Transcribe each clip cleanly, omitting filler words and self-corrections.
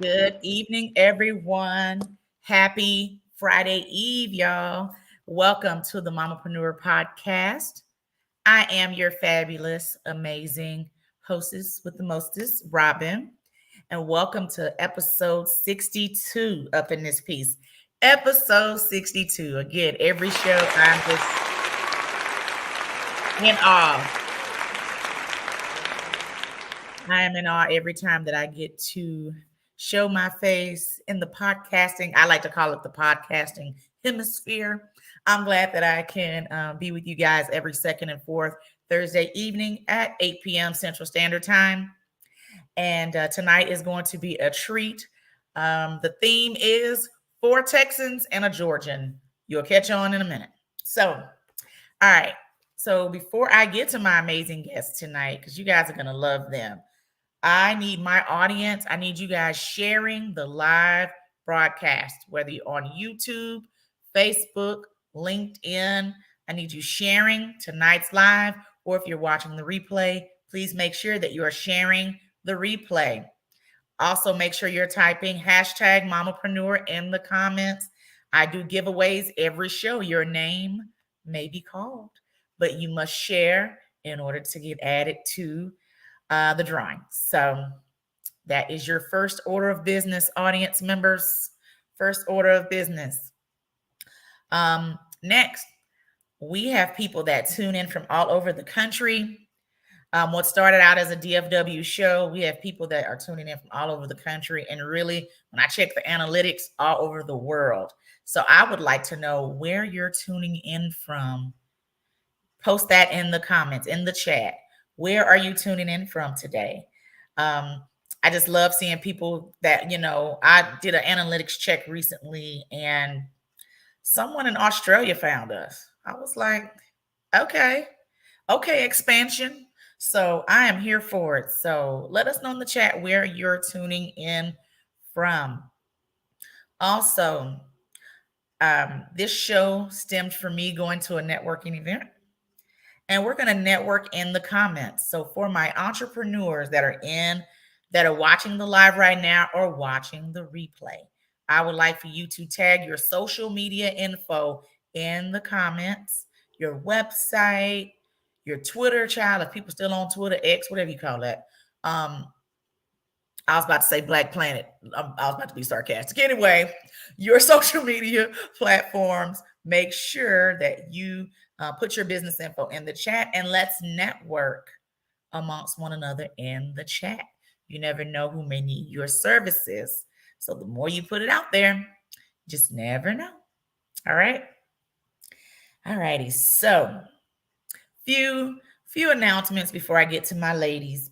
Good evening, everyone. Happy Friday Eve, y'all. Welcome to the Mamapreneur Podcast. I am your fabulous, amazing hostess with the mostest, Robbin, and welcome to episode 62 up in this piece. Episode 62. Again, every show I'm just in awe. I am in awe every time that I get to show my face in the podcasting. I like to call it the podcasting hemisphere. I'm glad that I can be with you guys every second and fourth Thursday evening at 8 p.m. Central Standard Time. And tonight is going to be a treat. The theme is four Texans and a Georgian. You'll catch on in a minute. So, all right. So before I get to my amazing guests tonight, because you guys are going to love them, I need my audience. I need you guys sharing the live broadcast, whether you're on YouTube, Facebook, LinkedIn. I need you sharing tonight's live, or if you're watching the replay, please make sure that you are sharing the replay. Also, make sure you're typing hashtag Mamapreneur in the comments. I do giveaways every show. Your name may be called, but you must share in order to get added to the drawing. So that is your first order of business, audience members. First order of business. Next, we have people that tune in from all over the country. What started out as a DFW show, we have people that are tuning in from all over the country, and really, when I check the analytics, all over the world. So I would like to know where you're tuning in from. Post that in the comments, in the chat. Where are you tuning in from today? I just love seeing people that, I did an analytics check recently and someone in Australia found us. I was like, okay, expansion. So I am here for it. So let us know in the chat where you're tuning in from. Also, this show stemmed from me going to a networking event. And we're going to network in the comments. So for my entrepreneurs that are watching the live right now or watching the replay, I would like for you to tag your social media info in the comments, your website, your Twitter, child, if people still on Twitter, X, whatever you call that. I was about to say Black Planet. I was about to be sarcastic. Anyway, your social media platforms, make sure that you put your business info in the chat, and let's network amongst one another in the chat. You never know who may need your services. So the more you put it out there, just never know. All right. All righty. So few announcements before I get to my ladies.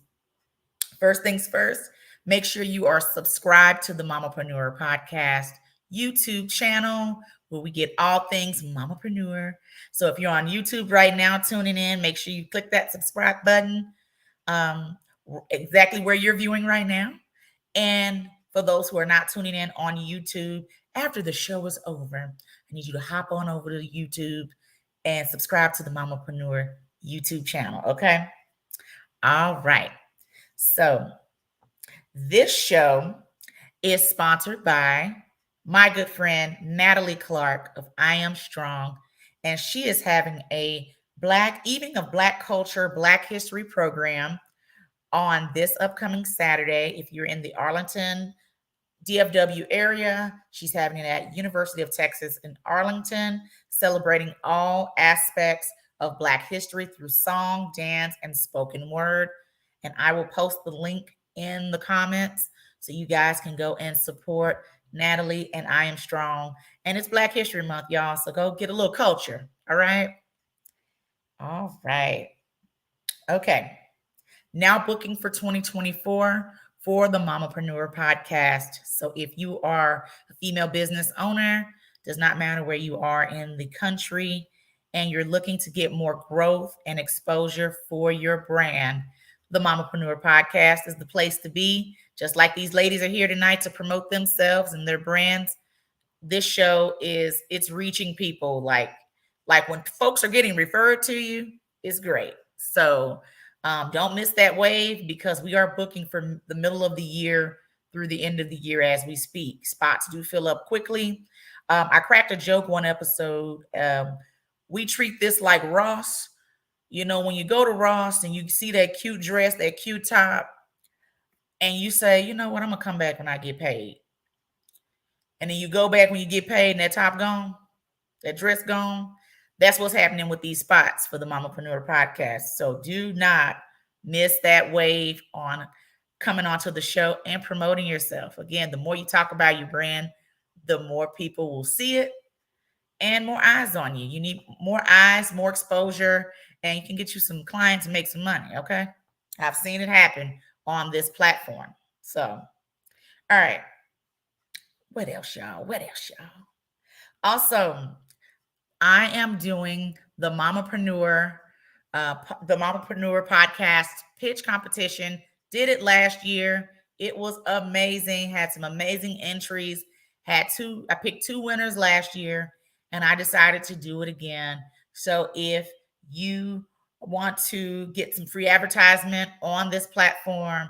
First things first, make sure you are subscribed to the Mamapreneur Podcast YouTube channel, where we get all things Mamapreneur. So if you're on YouTube right now tuning in, make sure you click that subscribe button exactly where you're viewing right now. And for those who are not tuning in on YouTube, after the show is over, I need you to hop on over to YouTube and subscribe to the Mamapreneur YouTube channel, okay? All right. So this show is sponsored by my good friend Natalie Clark of I Am Strong, and she is having a Evening of Black Culture, Black History program on this upcoming Saturday. If you're in the Arlington, DFW area, she's having it at University of Texas in Arlington, celebrating all aspects of Black history through song, dance, and spoken word. And I will post the link in the comments so you guys can go and support Natalie and I Am Strong. And it's Black History Month, y'all. So go get a little culture. All right. All right. Okay. Now booking for 2024 for the Mamapreneur Podcast. So if you are a female business owner, does not matter where you are in the country, and you're looking to get more growth and exposure for your brand, the Mamapreneur Podcast is the place to be. Just like these ladies are here tonight to promote themselves and their brands, this show it's reaching people like when folks are getting referred to you, it's great. So don't miss that wave, because we are booking for the middle of the year through the end of the year as we speak. Spots do fill up quickly. I cracked a joke one episode. We treat this like Ross. You know, when you go to Ross and you see that cute dress, that cute top, and you say, you know what, I'm going to come back when I get paid. And then you go back when you get paid and that top gone, that dress gone. That's what's happening with these spots for the Mamapreneur Podcast. So do not miss that wave on coming onto the show and promoting yourself. Again, the more you talk about your brand, the more people will see it and more eyes on you. You need more eyes, more exposure, and you can get you some clients and make some money, okay? I've seen it happen on this platform. So, all right. What else, y'all? Also, I am doing the Mamapreneur Podcast pitch competition. Did it last year. It was amazing. Had some amazing entries. I picked 2 winners last year, and I decided to do it again. So if you want to get some free advertisement on this platform,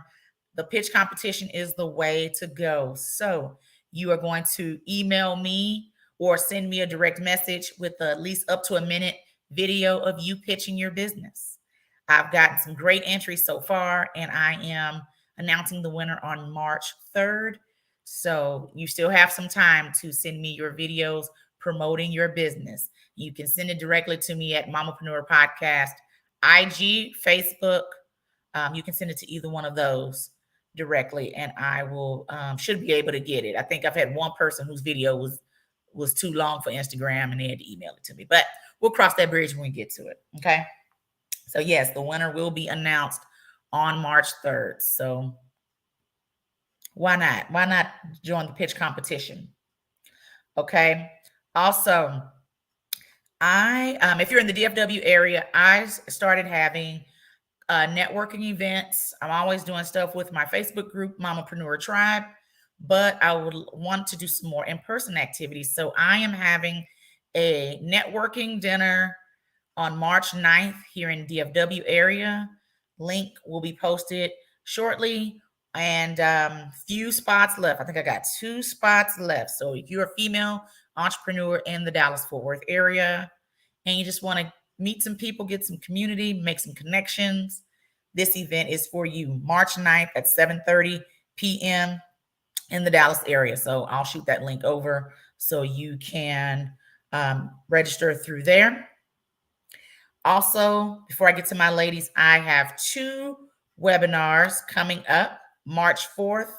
the pitch competition is the way to go. So you are going to email me or send me a direct message with at least up to a minute video of you pitching your business. I've gotten some great entries so far, and I am announcing the winner on March 3rd. So you still have some time to send me your videos promoting your business. You can send it directly to me at Mamapreneur Podcast, IG, Facebook. You can send it to either one of those directly, and I will should be able to get it. I think I've had one person whose video was too long for Instagram and they had to email it to me, but we'll cross that bridge when we get to it. Okay. So yes, the winner will be announced on March 3rd. So why not join the pitch competition? Okay. Also, if you're in the DFW area, I started having networking events. I'm always doing stuff with my Facebook group, Mamapreneur Tribe, but I would want to do some more in-person activities. So I am having a networking dinner on March 9th here in DFW area. Link will be posted shortly, and few spots left. I think I got 2 spots left. So if you're a female entrepreneur in the Dallas-Fort Worth area and you just want to meet some people, get some community, make some connections, this event is for you. March 9th at 7:30 p.m. in the Dallas area. So I'll shoot that link over so you can register through there. Also, before I get to my ladies, I have 2 webinars coming up. March 4th,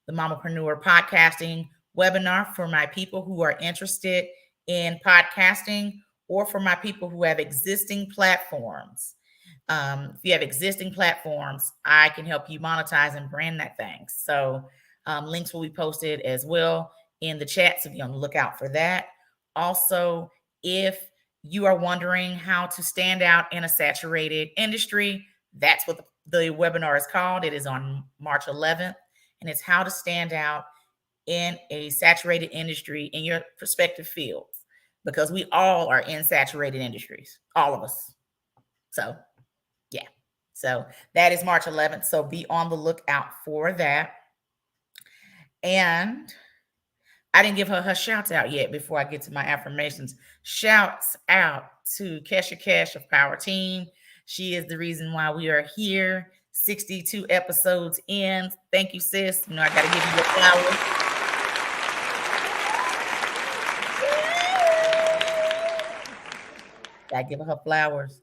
the Mamapreneur Podcasting webinar for my people who are interested in podcasting, or for my people who have existing platforms. If you have existing platforms, I can help you monetize and brand that thing. So links will be posted as well in the chat, so be on the lookout for that. Also, if you are wondering how to stand out in a saturated industry, that's what the webinar is called. It is on March 11th, and it's how to stand out in a saturated industry in your respective fields, because we all are in saturated industries, all of us. So, yeah. So that is March 11th. So be on the lookout for that. And I didn't give her shouts out yet before I get to my affirmations. Shouts out to Kesha Cash of POWERTEAM. She is the reason why we are here. 62 episodes in. Thank you, sis. You know, I got to give you your flowers. I give her flowers.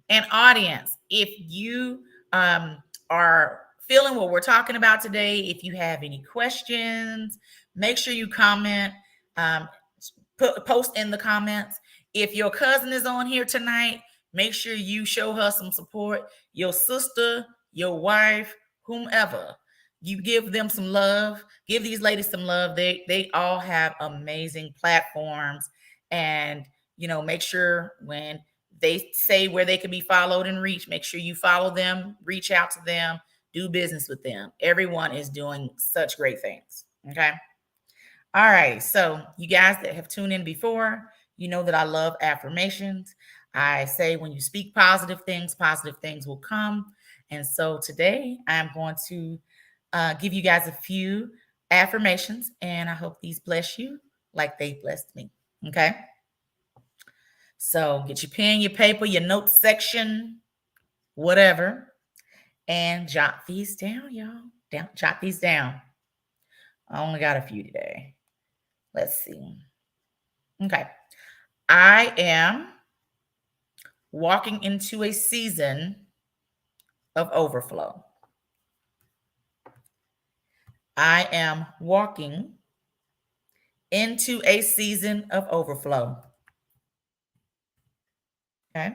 And audience, if you are feeling what we're talking about today, if you have any questions, make sure you comment, post in the comments. If your cousin is on here tonight, make sure you show her some support. Your sister, your wife, whomever, you give them some love. Give these ladies some love. They all have amazing platforms, and make sure when they say where they can be followed and reached, make sure you follow them, reach out to them, do business with them. Everyone is doing such great things. Okay. All right. So you guys that have tuned in before, you know that I love affirmations. I say when you speak positive things will come. And so today I'm going to give you guys a few affirmations, and I hope these bless you like they blessed me. Okay. So get your pen, your paper, your notes section, whatever, and jot these down, y'all. Jot these down. I only got a few today. Let's see. Okay. I am walking into a season of overflow. I am walking into a season of overflow. Okay.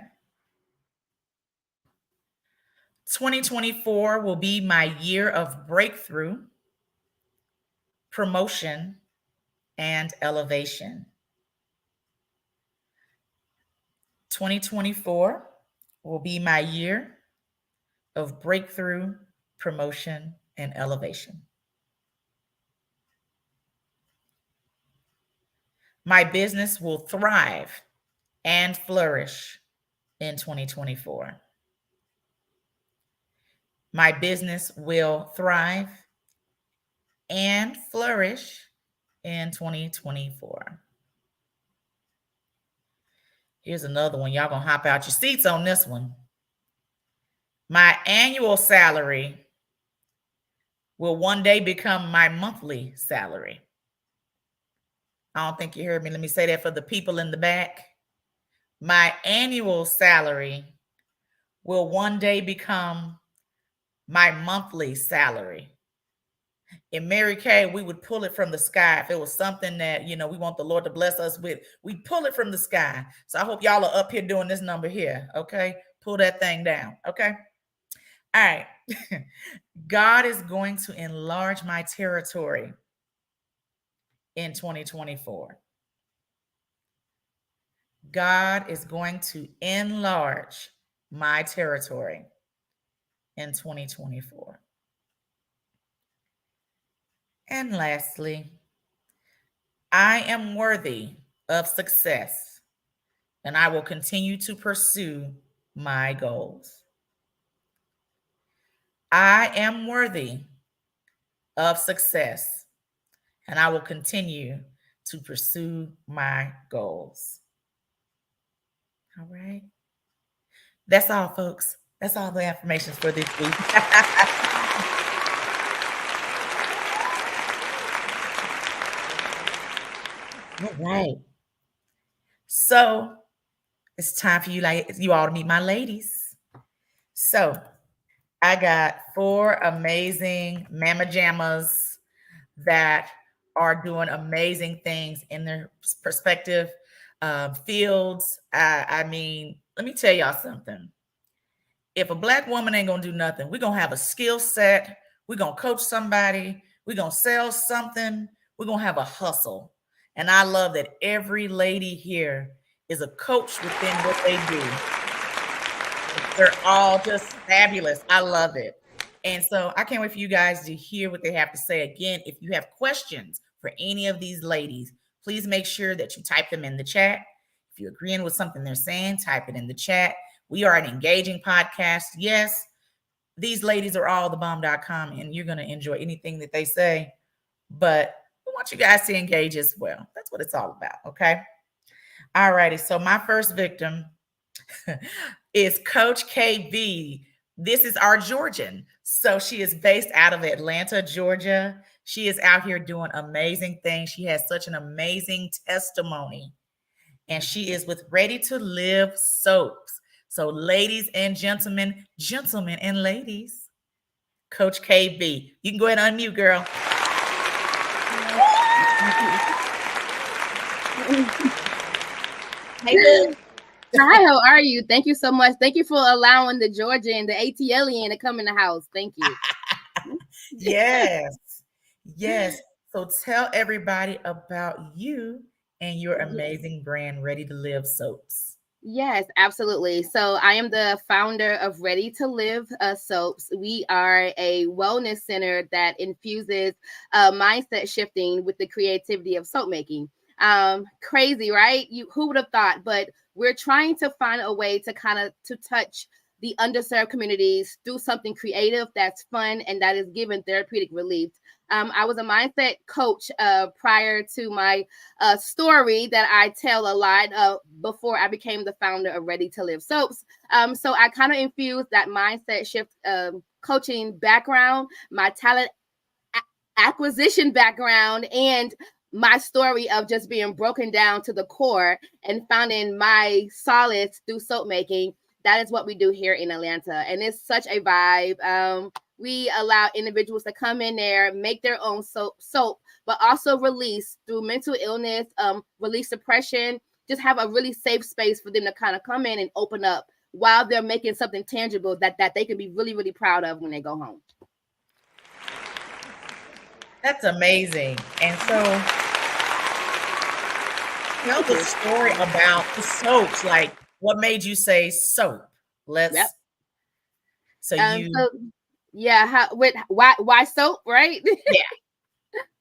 2024 will be my year of breakthrough, promotion, and elevation. 2024 will be my year of breakthrough, promotion, and elevation. My business will thrive and flourish in 2024. My business will thrive and flourish in 2024. Here's another one. Y'all gonna hop out your seats on this one. My annual salary will one day become my monthly salary. I don't think you heard me. Let me say that for the people in the back. My annual salary will one day become my monthly salary. In Mary Kay, we would pull it from the sky. If it was something that, we want the Lord to bless us with, we pull it from the sky. So I hope y'all are up here doing this number here, okay? Pull that thing down, okay? All right. God is going to enlarge my territory in 2024. God is going to enlarge my territory in 2024. And lastly, I am worthy of success, and I will continue to pursue my goals. I am worthy of success, and I will continue to pursue my goals. All right. That's all, folks. That's all the affirmations for this week. All right. So it's time for you all to meet my ladies. So I got 4 amazing mama jammas that are doing amazing things in their perspective fields. I mean, let me tell y'all something. If a Black woman ain't gonna do nothing, we're gonna have a skill set. We're gonna coach somebody. We're gonna sell something. We're gonna have a hustle. And I love that every lady here is a coach within what they do. They're all just fabulous. I love it. And so I can't wait for you guys to hear what they have to say. Again, if you have questions for any of these ladies, please make sure that you type them in the chat. If you're agreeing with something they're saying, type it in the chat. We are an engaging podcast. Yes, these ladies are all thebomb.com, and you're going to enjoy anything that they say. But we want you guys to engage as well. That's what it's all about, okay? All righty. So my first victim is Coach KB. This is our Georgian. So she is based out of Atlanta, Georgia. She is out here doing amazing things. She has such an amazing testimony. And she is with Ready to Live Soaps. So ladies and gentlemen and ladies, Coach KB. You can go ahead and unmute, girl. Hey, good. Hi, how are you? Thank you so much. Thank you for allowing the Georgian, the ATLian to come in the house. Thank you. Yes. So tell everybody about you and your amazing brand, Ready to Live Soaps. Yes, absolutely. So I am the founder of Ready to Live Soaps. We are a wellness center that infuses mindset shifting with the creativity of soap making. Crazy, right? Who would have thought? But we're trying to find a way to touch the underserved communities through something creative that's fun and that is given therapeutic relief. I was a mindset coach prior to my story that I tell a lot before I became the founder of Ready to Live Soaps. So I kind of infused that mindset shift coaching background, my talent acquisition background, and my story of just being broken down to the core and finding my solace through soap making. That is what we do here in Atlanta. And it's such a vibe. We allow individuals to come in there, make their own soap, but also release through mental illness, release depression, just have a really safe space for them to kind of come in and open up while they're making something tangible that they can be really, really proud of when they go home. That's amazing. And so tell the story about the soaps. Like, what made you say soap? Yep. So why soap, right? Yeah.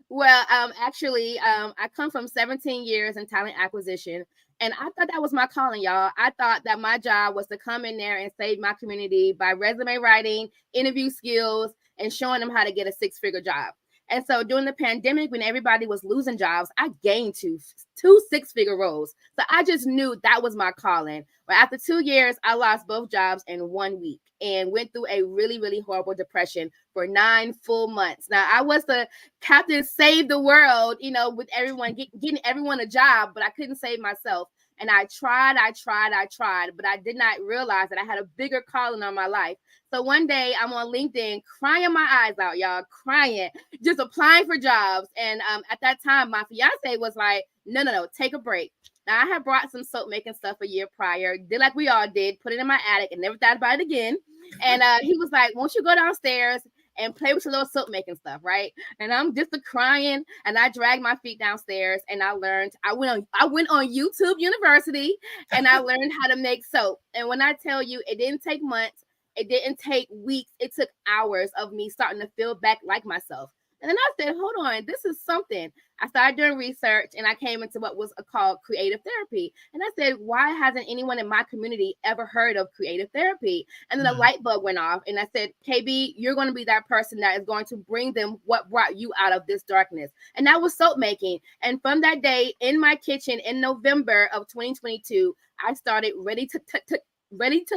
Well, actually, I come from 17 years in talent acquisition, and I thought that was my calling, y'all. I thought that my job was to come in there and save my community by resume writing, interview skills, and showing them how to get a 6-figure job. And so during the pandemic, when everybody was losing jobs, I gained two 6-figure roles. So I just knew that was my calling. But after 2 years, I lost both jobs in 1 week and went through a really, really horrible depression for 9 full months. Now, I was the captain save the world, with everyone getting everyone a job, but I couldn't save myself. And I tried, but I did not realize that I had a bigger calling on my life. So one day I'm on LinkedIn crying my eyes out, y'all, crying, just applying for jobs. And at that time, my fiance was like, no, take a break. Now, I had brought some soap making stuff a year prior, did like we all did, put it in my attic and never thought about it again. And he was like, won't you go downstairs and play with your little soap making stuff, right? And I'm just crying, and I dragged my feet downstairs, and I learned. I went on YouTube University, and I learned how to make soap. And when I tell you, it didn't take months, it didn't take weeks, it took hours of me starting to feel back like myself. And then I said, hold on, this is something. I started doing research, and I came into what was called creative therapy. And I said, why hasn't anyone in my community ever heard of creative therapy? And then a light bulb went off, and I said, KB, you're going to be that person that is going to bring them what brought you out of this darkness. And that was soap making. And from that day in my kitchen in November of 2022, I started Ready to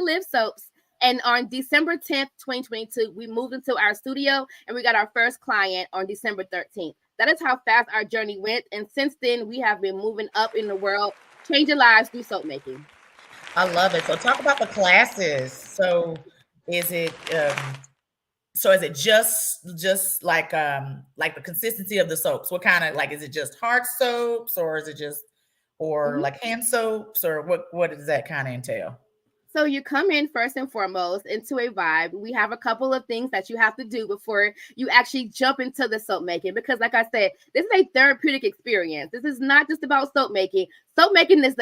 Live Soaps. And on December 10th, 2022, we moved into our studio and we got our first client on December 13th. That is how fast our journey went. And since then, we have been moving up in the world, changing lives through soap making. I love it. So talk about the classes. So is it just like the consistency of the soaps? What kind of, like, is it just hard soaps, or is it just like hand soaps, or what does that kind of entail? So you come in first and foremost into a vibe. We have a couple of things that you have to do before you actually jump into the soap making, because like I said, this is a therapeutic experience. This is not just about soap making. Soap making is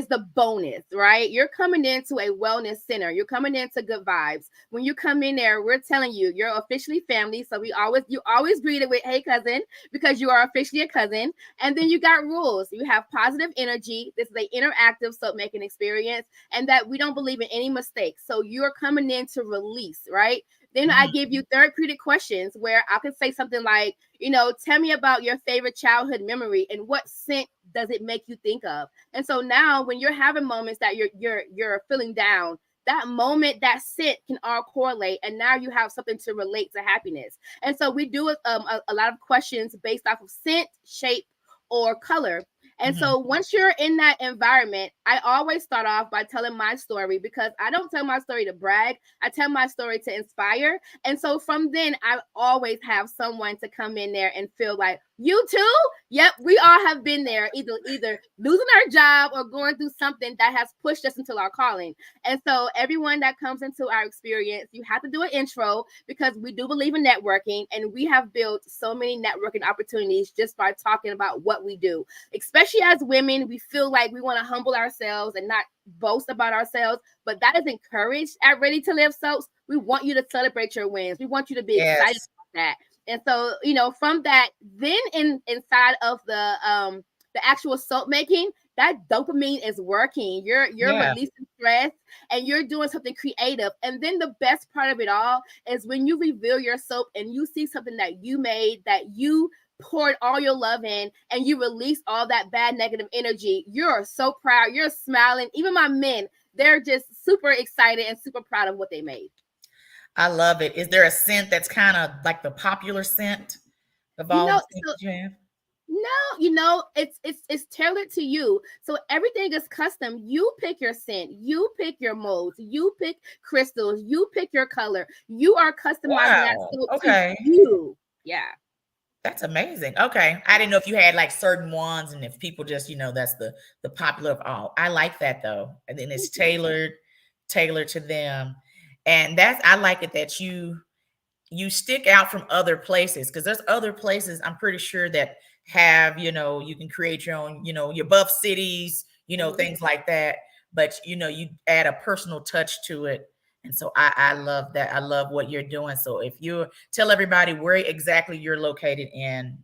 the bonus, right? You're coming into a wellness center. You're coming into good vibes. When you come in there, we're telling you you're officially family. So you always greet it with, hey, cousin, because you are officially a cousin. And then you got rules. You have positive energy. This is an interactive soap making experience, and that we don't believe in any mistakes. So you're coming in to release, right? Then I give you therapeutic questions where I could say something like, tell me about your favorite childhood memory and what scent does it make you think of? And so now when you're having moments that you're feeling down, that moment, that scent can all correlate. And now you have something to relate to happiness. And so we do a lot of questions based off of scent, shape, or color. And so once you're in that environment, I always start off by telling my story, because I don't tell my story to brag. I tell my story to inspire. And so from then, I always have someone to come in there and feel like, you too? Yep, we all have been there, either losing our job or going through something that has pushed us into our calling. And so everyone that comes into our experience, you have to do an intro, because we do believe in networking, and we have built so many networking opportunities just by talking about what we do. Especially as women, we feel like we want to humble ourselves and not boast about ourselves, but that is encouraged at Ready to Live Soaps. We want you to celebrate your wins. We want you to be excited about that. And so, from that, then inside of the actual soap making, that dopamine is working. You're releasing stress and you're doing something creative. And then the best part of it all is when you reveal your soap and you see something that you made, that you poured all your love in, and you release all that bad negative energy. You're so proud. You're smiling. Even my men, they're just super excited and super proud of what they made. I love it. Is there a scent that's kind of like the popular scent of You all know, the scents so that you have? no, it's tailored to you. So everything is custom. You pick your scent, you pick your molds, you pick crystals, you pick your color. You are customizing that Wow. soap to Okay. you. Yeah. That's amazing. Okay. I didn't know if you had like certain ones and if people just, that's the popular of all. I like that though. And then it's tailored to them. And I like it that you stick out from other places, because there's other places I'm pretty sure that have, you can create your own, your buff cities, things like that. But you add a personal touch to it. And so I love that. I love what you're doing. So if you tell everybody where exactly you're located in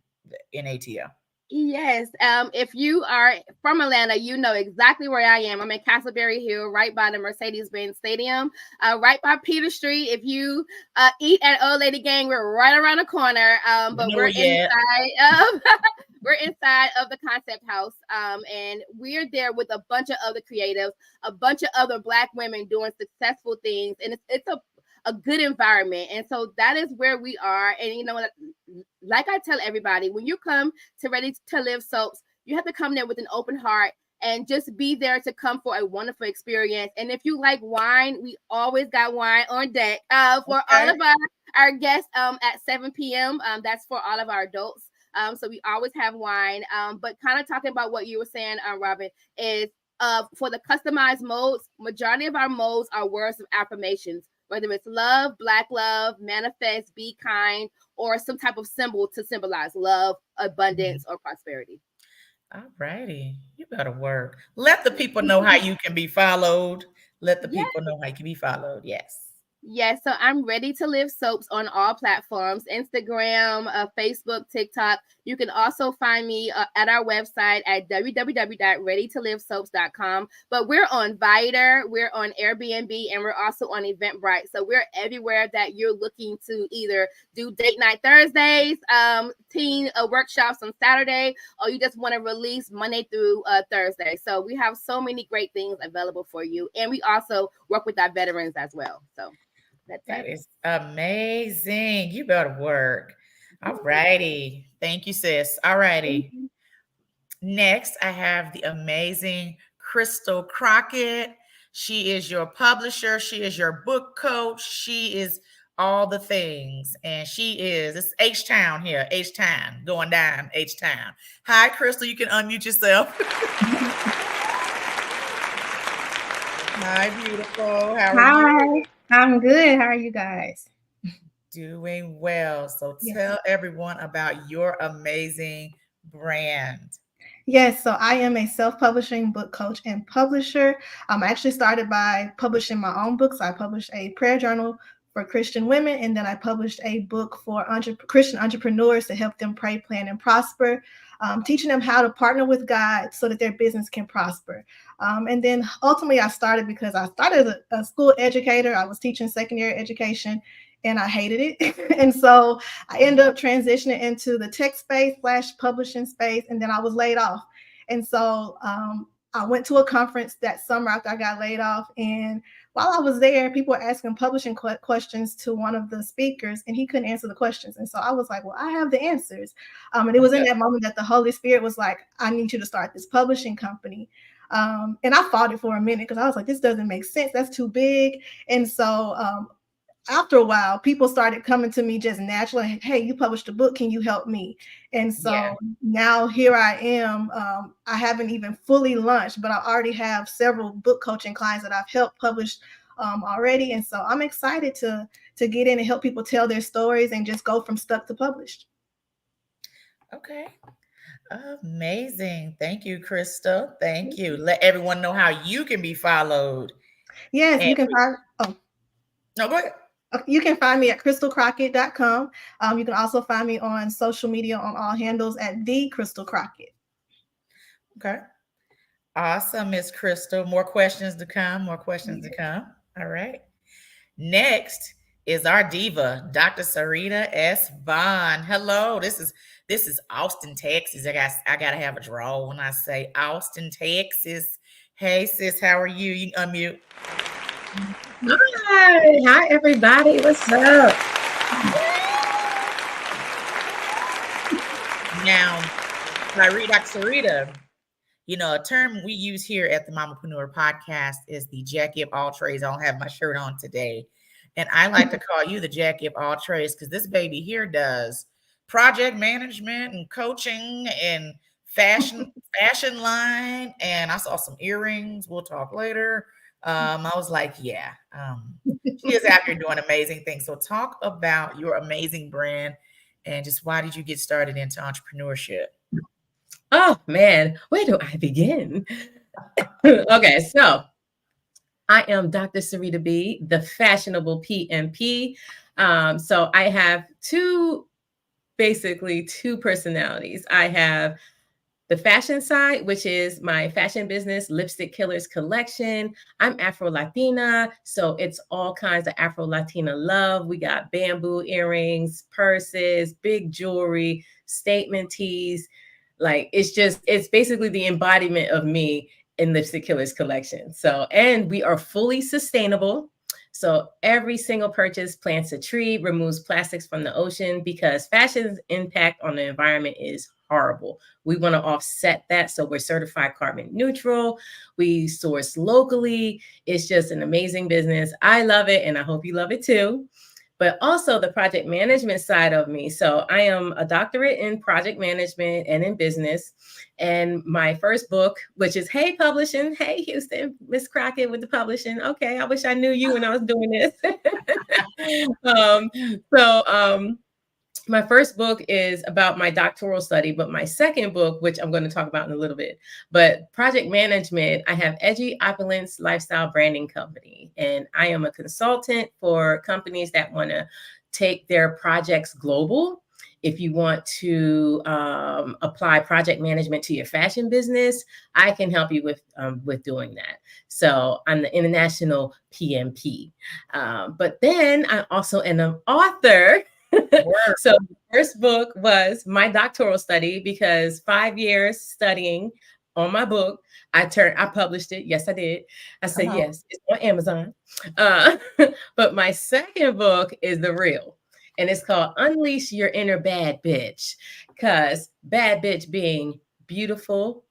ATL. Yes. If you are from Atlanta, you know exactly where I am. I'm in Castleberry Hill, right by the Mercedes-Benz Stadium, right by Peter Street. If you eat at Old Lady Gang, we're right around the corner. But we're inside of we're inside of the Concept House. And we're there with a bunch of other creatives, a bunch of other Black women doing successful things, and it's a good environment. And so that is where we are. And you know what? Like I tell everybody, when you come to Ready to Live Soaps, you have to come there with an open heart and just be there to come for a wonderful experience. And if you like wine, we always got wine on deck for all of our guests at 7 p.m. That's for all of our adults. So we always have wine. But kind of talking about what you were saying, Robbin, is for the customized molds, majority of our molds are words of affirmations, whether it's love, Black love, manifest, be kind, or some type of symbol to symbolize love, abundance, or prosperity. All righty. You better work. Let the people know how you can be followed. Let the Yes. people know how you can be followed. Yes. Yes, so I'm Ready to Live Soaps on all platforms, Instagram, Facebook, TikTok. You can also find me at our website at www.readytolivesoaps.com. But we're on Vider, we're on Airbnb, and we're also on Eventbrite. So we're everywhere that you're looking to either do date night Thursdays, teen workshops on Saturday, or you just want to release Monday through Thursday. So we have so many great things available for you. And we also work with our veterans as well. So that is amazing. You better work. All righty. Thank you, sis. All righty. Next, I have the amazing Crystal Crockett. She is your publisher. She is your book coach. She is all the things. And it's H-Town here. H-Town. Going down H-Town. Hi, Crystal. You can unmute yourself. Hi, beautiful. How are you? I'm good. How are you guys? Doing well. So tell everyone about your amazing brand. Yes, so I am a self-publishing book coach and publisher. I actually started by publishing my own books. I published a prayer journal for Christian women, and then I published a book for Christian entrepreneurs to help them pray, plan, and prosper, teaching them how to partner with God so that their business can prosper. And then ultimately I started because I started as a school educator. I was teaching secondary education, and I hated it. And so I ended up transitioning into the tech space / publishing space, and then I was laid off. And so I went to a conference that summer after I got laid off. And while I was there, people were asking publishing questions to one of the speakers, and he couldn't answer the questions. And so I was like, well, I have the answers. And it was in that moment that the Holy Spirit was like, I need you to start this publishing company. And I fought it for a minute because I was like, this doesn't make sense. That's too big. And so after a while, people started coming to me just naturally. Hey, you published a book. Can you help me? And so now here I am. I haven't even fully launched, but I already have several book coaching clients that I've helped publish already. And so I'm excited to get in and help people tell their stories and just go from stuck to published. Okay. Amazing. Thank you, Crystal. Thank you. Let everyone know how you can be followed. Yes, you can find. No, go ahead. You can find me at crystalcrockett.com. You can also find me on social media on all handles at the Crystal Crockett. Okay. Awesome, Miss Crystal. More questions to come. More questions to come. All right. Next is our diva, Dr. Sarita S. Bond. Hello. This is Austin, Texas. I gotta have a draw when I say Austin, Texas. Hey sis, how are you? You can unmute. Hi, everybody. What's up? Now, Dr. Sarita, a term we use here at the Mamapreneur Podcast is the Jackie of all trades. I don't have my shirt on today. And I like to call you the Jackie of all trades because this baby here does project management and coaching and fashion line. And I saw some earrings. We'll talk later. I was like, yeah, she is out here doing amazing things. So talk about your amazing brand and just why did you get started into entrepreneurship? Oh, man. Where do I begin? Okay, so I am Dr. Sarita B, the fashionable PMP. So I have two personalities. I have the fashion side, which is my fashion business, Lipstick Killers Collection. I'm Afro-Latina, so it's all kinds of Afro-Latina love. We got bamboo earrings, purses, big jewelry, statement tees. Like, it's basically the embodiment of me in Lipstick Killers Collection. So, and we are fully sustainable. So every single purchase plants a tree, removes plastics from the ocean, because fashion's impact on the environment is horrible. We want to offset that. So we're certified carbon neutral. We source locally. It's just an amazing business. I love it. And I hope you love it too. But also the project management side of me. So I am a doctorate in project management and in business. And my first book, which is Hey Publishing, hey Houston, Miss Crockett with the publishing. Okay, I wish I knew you when I was doing this. My first book is about my doctoral study, but my second book, which I'm going to talk about in a little bit, but project management, I have Edgy Opulence Lifestyle Branding Company, and I am a consultant for companies that want to take their projects global. If you want to apply project management to your fashion business, I can help you with doing that. So I'm the international PMP. But then I also am an author. So the first book was my doctoral study, because 5 years studying on my book, I published it. Yes, I did. I said, yes, it's on Amazon. But my second book is the real, and it's called Unleash Your Inner Bad Bitch, because bad bitch being beautiful,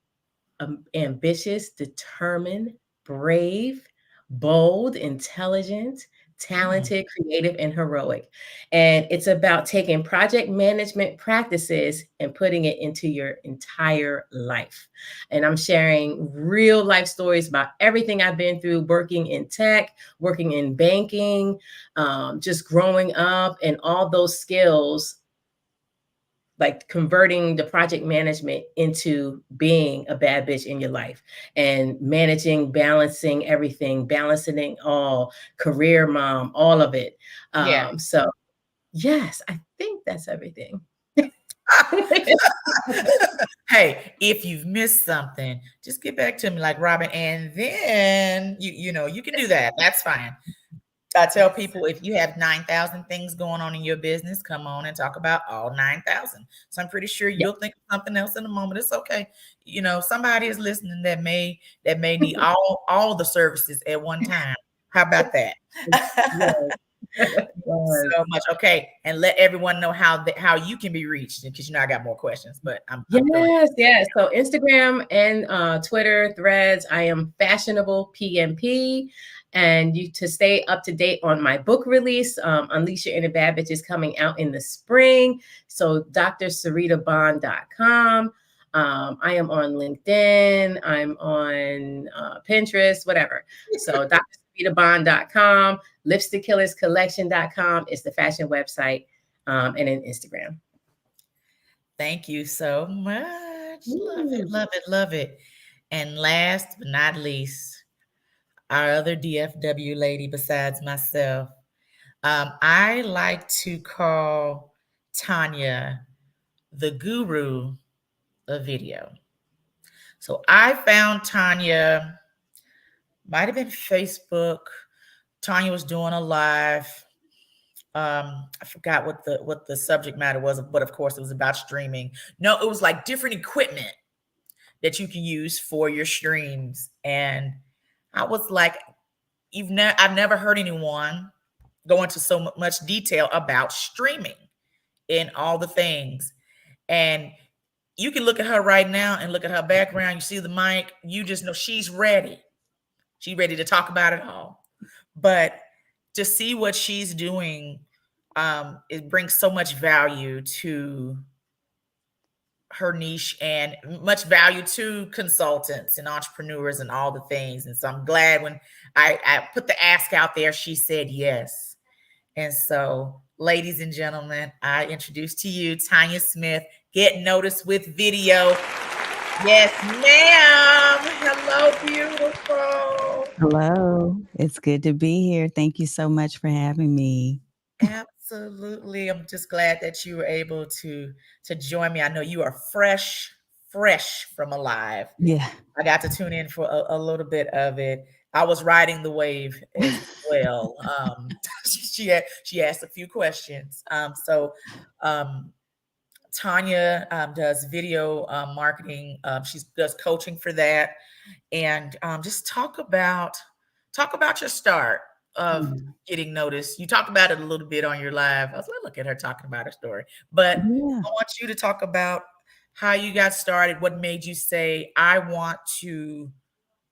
ambitious, determined, brave, bold, intelligent, talented, creative, and heroic. And it's about taking project management practices and putting it into your entire life. And I'm sharing real life stories about everything I've been through working in tech, working in banking, just growing up, and all those skills, like converting the project management into being a bad bitch in your life and managing, balancing everything, balancing it all, career mom, all of it. So yes, I think that's everything. Hey, if you've missed something, just get back to me like Robbin, and then you can do that. That's fine. I tell people, if you have 9,000 things going on in your business, come on and talk about all 9,000. So I'm pretty sure you'll think of something else in a moment. It's okay. Somebody is listening that may need all the services at one time. How about that? So much. Okay. And let everyone know how you can be reached, because I got more questions, but yes. So Instagram and Twitter, Threads, I am Fashionable PMP. And to stay up to date on my book release, Unleash Your Inner Bad Bitch, is coming out in the spring. So drsaritabond.com. I am on LinkedIn. I'm on Pinterest, whatever. So drsaritabond.com, lipstickkillerscollection.com is the fashion website, and in Instagram. Thank you so much. Love it, love it, love it. And last but not least, our other DFW lady besides myself, I like to call Tanya the guru of video. So I found Tanya, might have been Facebook. Tanya was doing a live. I forgot what the subject matter was, but of course it was about streaming. No, it was like different equipment that you can use for your streams. And I was like, I've never heard anyone go into so much detail about streaming and all the things. And you can look at her right now and look at her background. You see the mic, you just know she's ready. She's ready to talk about it all. But to see what she's doing, it brings so much value to her niche and much value to consultants and entrepreneurs and all the things. And so I'm glad when I put the ask out there, she said yes. And so, ladies and gentlemen, I introduce to you Tanya Smith, Get Noticed with Video. Yes, ma'am. Hello, beautiful. Hello. It's good to be here. Thank you so much for having me. Absolutely. I'm just glad that you were able to join me. I know you are fresh from a live. Yeah. I got to tune in for a little bit of it. I was riding the wave as well. She asked a few questions. Tanya does video marketing. She does coaching for that, and just talk about your start of getting noticed. You talked about it a little bit on your live. I was like, look at her talking about her story, but I want you to talk about how you got started. What made you say, I want to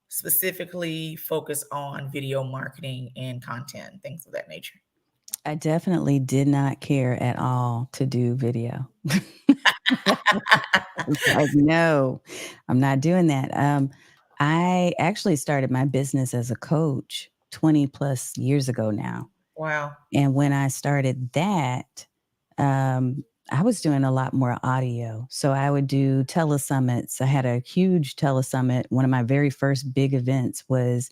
specifically focus on video marketing and content, things of that nature? I definitely did not care at all to do video. Like, no, I'm not doing that. I actually started my business as a coach 20 plus years ago now. Wow. And when I started that, I was doing a lot more audio. So I would do telesummits. I had a huge telesummit. One of my very first big events was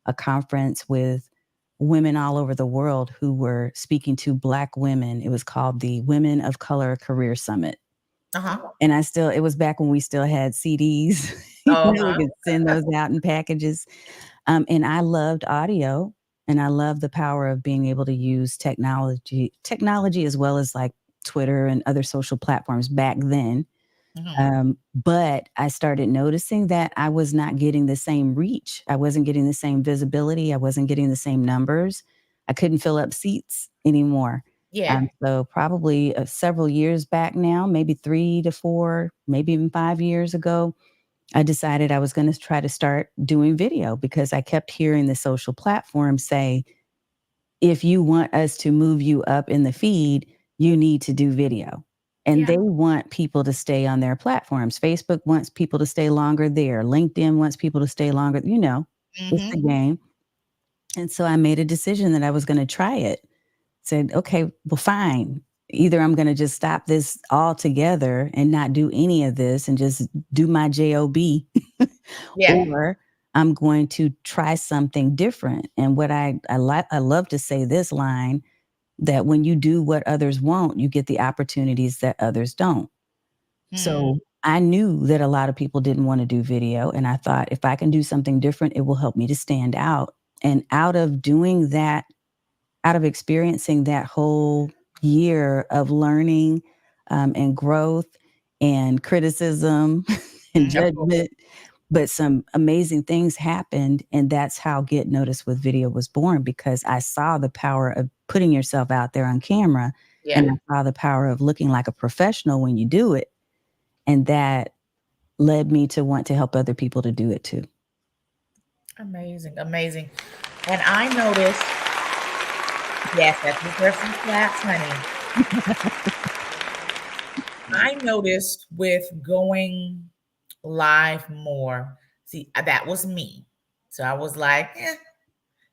a conference with women all over the world who were speaking to Black women. It was called the Women of Color Career Summit. And it was back when we still had CDs. We could send those out in packages. And I loved audio, and I loved the power of being able to use technology as well as like Twitter and other social platforms back then. But I started noticing that I was not getting the same reach. I wasn't getting the same visibility. I wasn't getting the same numbers. I couldn't fill up seats anymore. Yeah. So probably several years back now, maybe 3 to 4, maybe even 5 years ago, I decided I was going to try to start doing video because I kept hearing the social platforms say, if you want us to move you up in the feed, you need to do video. And they want people to stay on their platforms. Facebook wants people to stay longer there. LinkedIn wants people to stay longer. It's the game. And so I made a decision that I was going to try it. Said, okay, well, fine. Either I'm going to just stop this altogether and not do any of this and just do my job, or I'm going to try something different. And what I love to say this line, that when you do what others won't, you get the opportunities that others don't. So I knew that a lot of people didn't want to do video. And I thought, if I can do something different, it will help me to stand out. And out of doing that, out of experiencing that whole year of learning and growth and criticism and judgment, but some amazing things happened. And that's how Get Noticed with Video was born, because I saw the power of putting yourself out there on camera. And I saw the power of looking like a professional when you do it. And that led me to want to help other people to do it too. Amazing. Amazing. And I noticed, yes, that's the person's claps, honey. I noticed with going live more, see, that was me. So I was like, and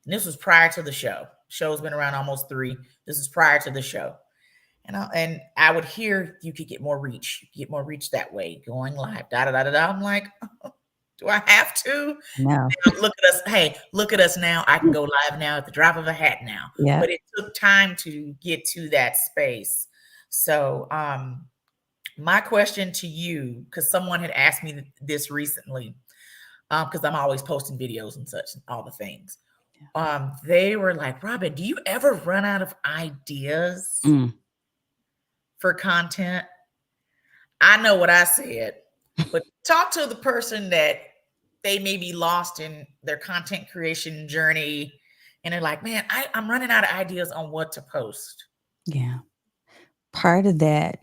this was prior to the show. Show's been around almost 3. This is prior to the show. And I would hear you could get more reach. You could get more reach that way, going live, I'm like, oh, do I have to? No. Look at us. Hey, look at us now. I can go live now at the drop of a hat now. Yeah. But it took time to get to that space. So My question to you, because someone had asked me this recently, because I'm always posting videos and such, and all the things. They were like, Robbin, do you ever run out of ideas for content? I know what I said, but talk to the person that they may be lost in their content creation journey, and they're like, man, I'm running out of ideas on what to post. Yeah. Part of that,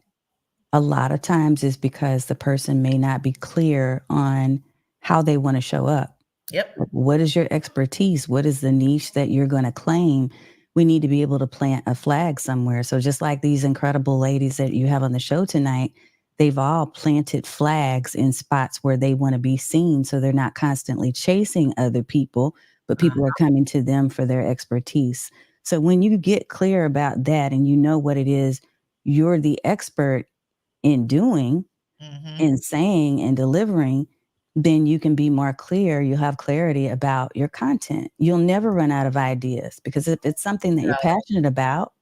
a lot of times, is because the person may not be clear on how they want to show up. Yep. What is your expertise? What is the niche that you're going to claim? We need to be able to plant a flag somewhere. So just like these incredible ladies that you have on the show tonight, they've all planted flags in spots where they want to be seen. So they're not constantly chasing other people, but people are coming to them for their expertise. So when you get clear about that and you know what it is you're the expert in doing and saying and delivering, then you can be more clear. You'll have clarity about your content. You'll never run out of ideas, because if it's something that you're passionate about,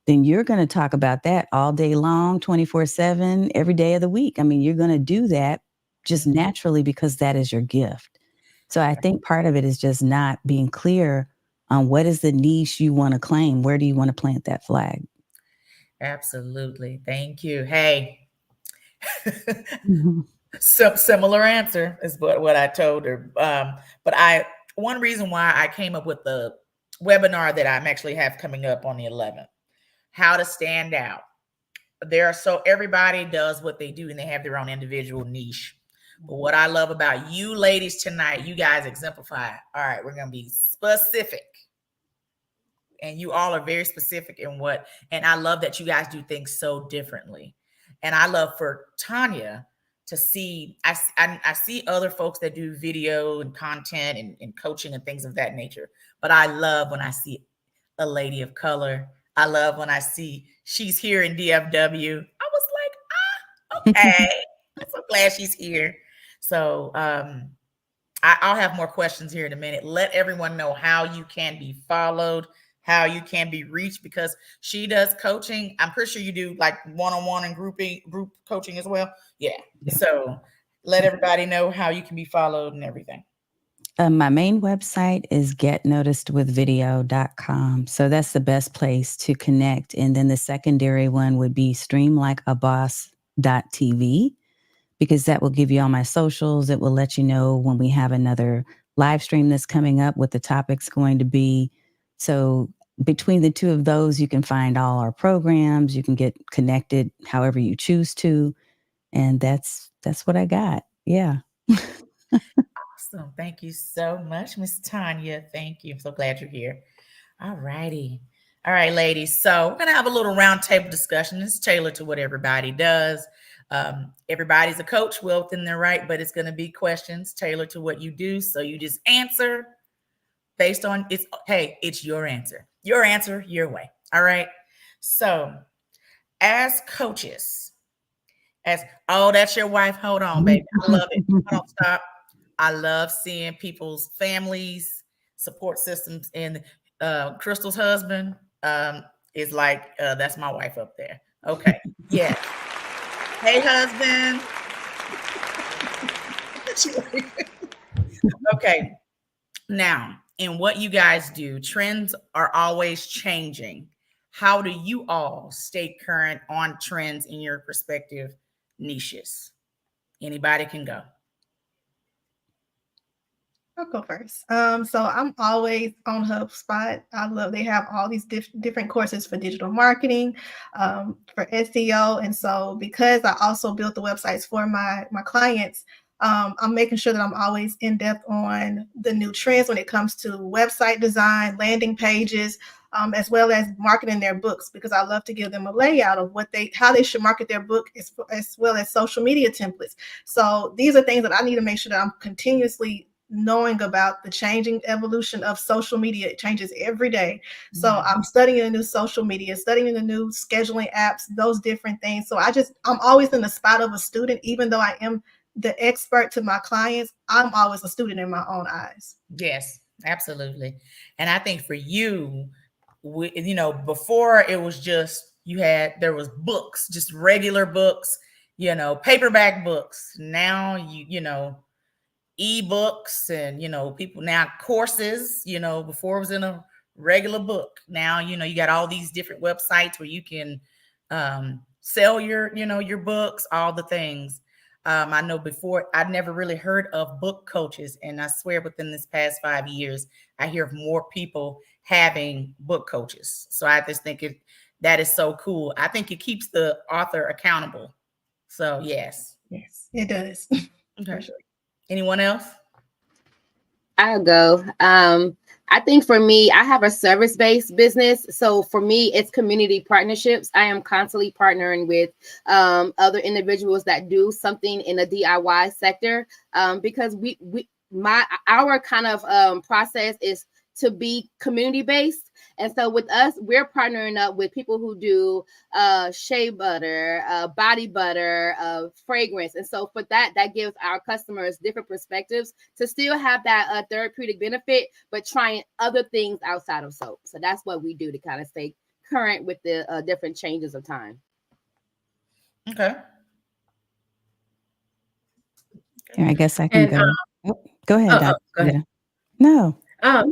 then you're going to talk about that all day long, 24/7, every day of the week. I mean, you're going to do that just naturally because that is your gift. So I think part of it is just not being clear on what is the niche you want to claim. Where do you want to plant that flag? Absolutely. Thank you. Hey, similar answer is what I told her. But one reason why I came up with the webinar that I'm actually have coming up on the 11th, how to stand out. Everybody does what they do and they have their own individual niche. But what I love about you ladies tonight, you guys exemplify. All right, we're going to be specific. And you all are very specific in and I love that you guys do things so differently. And I love for Tanya to see, I see other folks that do video and content and coaching and things of that nature. But I love when I see a lady of color. I love when I see she's here in DFW. I was like, okay. I'm so glad she's here. So I'll have more questions here in a minute. Let everyone know how you can be followed, how you can be reached, because she does coaching. I'm pretty sure you do like one-on-one and group coaching as well. Yeah. So let everybody know how you can be followed and everything. My main website is getnoticedwithvideo.com. So that's the best place to connect. And then the secondary one would be streamlikeaboss.tv, because that will give you all my socials. It will let you know when we have another live stream that's coming up, what the topic's going to be. So between the two of those, you can find all our programs. You can get connected however you choose to. And that's what I got. Yeah. Awesome. Thank you so much, Miss Tanya. Thank you. I'm so glad you're here. All righty. All right, ladies. So we're going to have a little roundtable discussion. It's tailored to what everybody does. Everybody's a coach, well within their right, but it's going to be questions tailored to what you do. So you just answer based on it's your answer. Your answer, your way. All right. So as coaches, that's your wife. Hold on, baby. I love it. Hold on, stop. I love seeing people's families, support systems, and Crystal's husband is like, that's my wife up there. Okay. Yeah. Hey, husband. Okay. Now, in what you guys do, trends are always changing. How do you all stay current on trends in your respective niches? Anybody can go. I'll go first. So I'm always on HubSpot. They have all these different courses for digital marketing, for SEO. And so because I also built the websites for my clients, I'm making sure that I'm always in depth on the new trends when it comes to website design, landing pages, as well as marketing their books, because I love to give them a layout of how they should market their book, as well as social media templates. So these are things that I need to make sure that I'm continuously knowing about the changing evolution of social media. It changes every day. So I'm studying the new social media, studying the new scheduling apps, those different things. So I'm always in the spot of a student, even though I am the expert to my clients. I'm always a student in my own eyes. Yes, absolutely. And I think for you, before it was just there was books, just regular books, paperback books. Now ebooks and people now courses, before it was in a regular book. Now you got all these different websites where you can sell your books, all the things. I know before I'd never really heard of book coaches, and I swear within this past 5 years I hear of more people having book coaches. So I just think that is so cool. I think it keeps the author accountable. So yes, it does. Okay. For sure. Anyone else? I'll go. I think for me, I have a service-based business. So for me, it's community partnerships. I am constantly partnering with other individuals that do something in the DIY sector because our kind of process is to be community-based. And so with us, we're partnering up with people who do shea butter, body butter, fragrance. And so for that gives our customers different perspectives to still have that therapeutic benefit, but trying other things outside of soap. So that's what we do to kind of stay current with the different changes of time. Okay. Here, I guess I can go. Go ahead, Dr. Go ahead. No. Oh.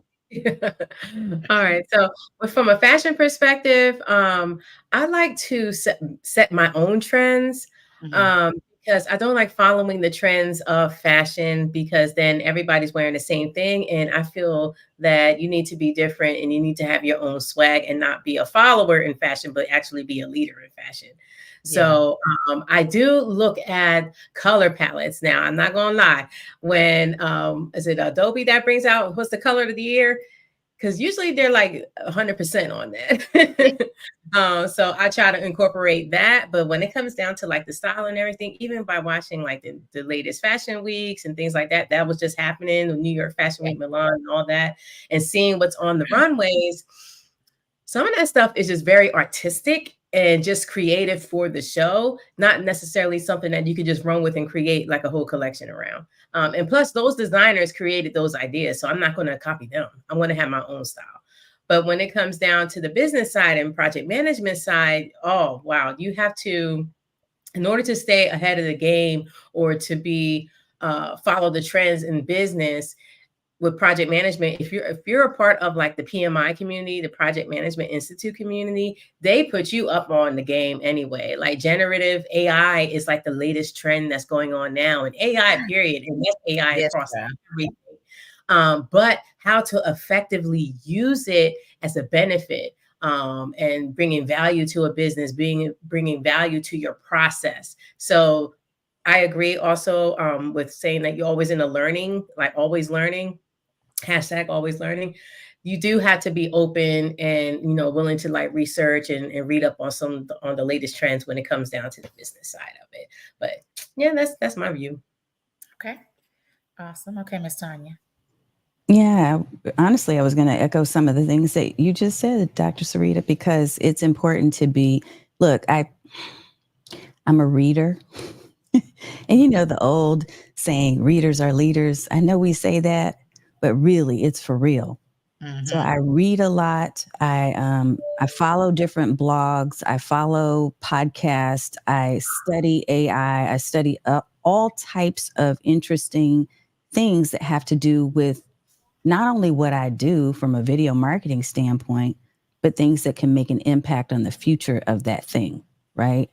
All right. So from a fashion perspective, I like to set my own trends because I don't like following the trends of fashion because then everybody's wearing the same thing. And I feel that you need to be different and you need to have your own swag and not be a follower in fashion, but actually be a leader in fashion. So I do look at color palettes now. I'm not going to lie. When is it Adobe that brings out what's the color of the year? Because usually they're like 100% on that. So I try to incorporate that. But when it comes down to like the style and everything, even by watching like the latest fashion weeks and things like that, that was just happening, the New York Fashion Week, Milan and all that, and seeing what's on the runways, some of that stuff is just very artistic and just creative for the show, not necessarily something that you could just run with and create like a whole collection around. And plus those designers created those ideas. So I'm not going to copy them. I'm going to have my own style. But when it comes down to the business side and project management side, oh, wow, you have to, in order to stay ahead of the game or to be, follow the trends in business, with project management, if you're a part of like the PMI community, the Project Management Institute community, they put you up on the game anyway. Like generative AI is like the latest trend that's going on now, and AI period, and that's AI across everything. But how to effectively use it as a benefit and bringing value to a business, bringing value to your process. So I agree also with saying that you're always in a learning, like always learning. # always learning. You do have to be open and, willing to like research and read up on on the latest trends when it comes down to the business side of it. But yeah, that's my view. Okay. Awesome. Okay, Miss Tanya. Yeah, honestly, I was going to echo some of the things that you just said, Dr. Sarita, because it's important to be, look, I'm a reader. And the old saying, readers are leaders. I know we say that, but really it's for real. Mm-hmm. So I read a lot. I follow different blogs. I follow podcasts. I study AI. I study all types of interesting things that have to do with not only what I do from a video marketing standpoint, but things that can make an impact on the future of that thing, right?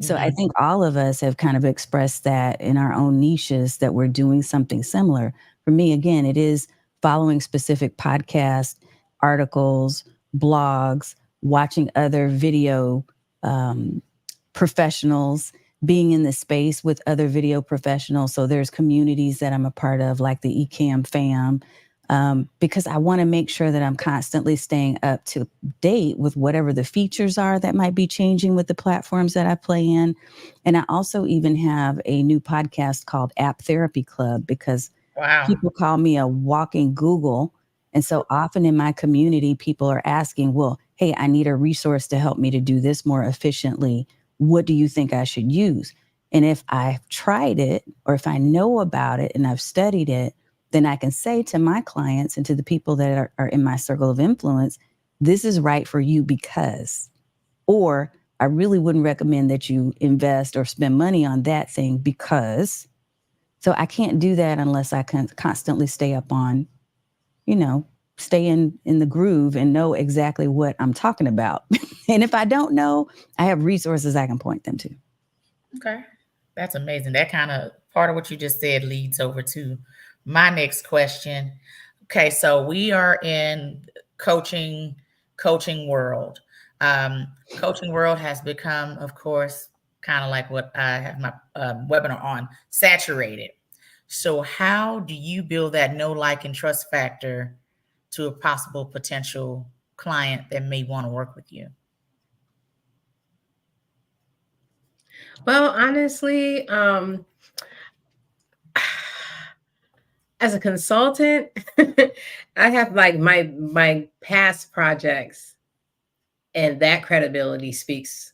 So I think all of us have kind of expressed that in our own niches that we're doing something similar. For me, again, it is following specific podcasts, articles, blogs, watching other video professionals, being in the space with other video professionals. So there's communities that I'm a part of, like the eCam fam, because I want to make sure that I'm constantly staying up to date with whatever the features are that might be changing with the platforms that I play in. And I also even have a new podcast called App Therapy Club because people call me a walking Google. And so often in my community, people are asking, well, hey, I need a resource to help me to do this more efficiently. What do you think I should use? And if I've tried it or if I know about it and I've studied it, then I can say to my clients and to the people that are in my circle of influence, this is right for you because, or I really wouldn't recommend that you invest or spend money on that thing, because so I can't do that unless I can constantly stay up on, stay in the groove and know exactly what I'm talking about. And if I don't know, I have resources I can point them to. Okay. That's amazing. That kind of part of what you just said leads over to my next question. Okay, so we are in coaching world. Coaching world has become, of course, kind of like what I have my webinar on, saturated. So how do you build that know, like, and trust factor to a possible potential client that may want to work with you? Well, honestly, as a consultant, I have like my past projects, and that credibility speaks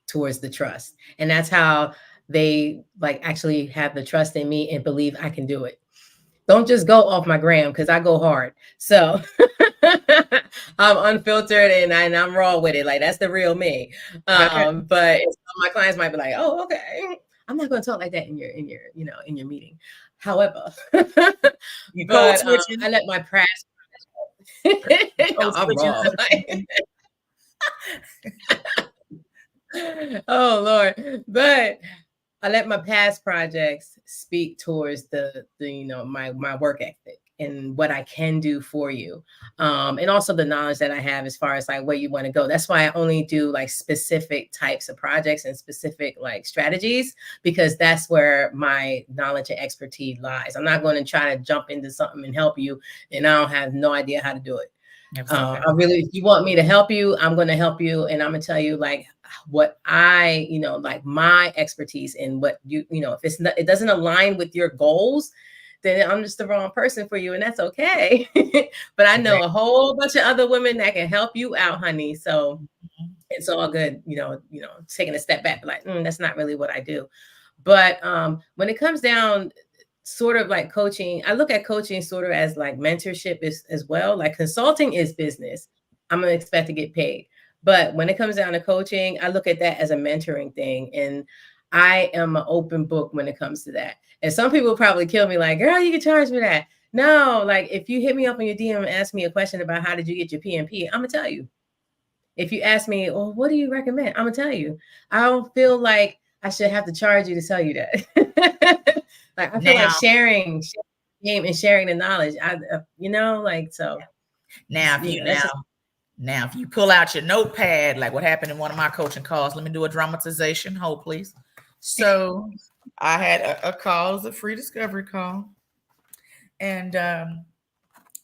towards the trust. And that's how they like actually have the trust in me and believe I can do it. Don't just go off my gram, because I go hard. So I'm unfiltered and I'm raw with it. Like, that's the real me. But my clients might be like, oh, okay. I'm not going to talk like that in your meeting. However, but I let my past. I'm raw. Oh Lord. But I let my past projects speak towards the my work ethic and what I can do for you. And also the knowledge that I have as far as like where you want to go. That's why I only do like specific types of projects and specific like strategies, because that's where my knowledge and expertise lies. I'm not going to try to jump into something and help you, and I don't have no idea how to do it. If you want me to help you, I'm going to help you. And I'm going to tell you like what I, like my expertise in what if it doesn't align with your goals, then I'm just the wrong person for you. And that's okay. But I know a whole bunch of other women that can help you out, honey. So it's all good, taking a step back, like, that's not really what I do. But when it comes down sort of like coaching, I look at coaching sort of as like mentorship as well. Like consulting is business. I'm going to expect to get paid. But when it comes down to coaching, I look at that as a mentoring thing. And I am an open book when it comes to that. And some people probably kill me like, girl, you can charge me that. No, like if you hit me up on your DM and ask me a question about how did you get your PMP, I'm going to tell you. If you ask me, well, what do you recommend? I'm going to tell you. I don't feel like I should have to charge you to tell you that. Like I feel like sharing the game and sharing the knowledge. So. Now, if you pull out your notepad, like what happened in one of my coaching calls, let me do a dramatization. Hold, please. So I had a call, it was a free discovery call. And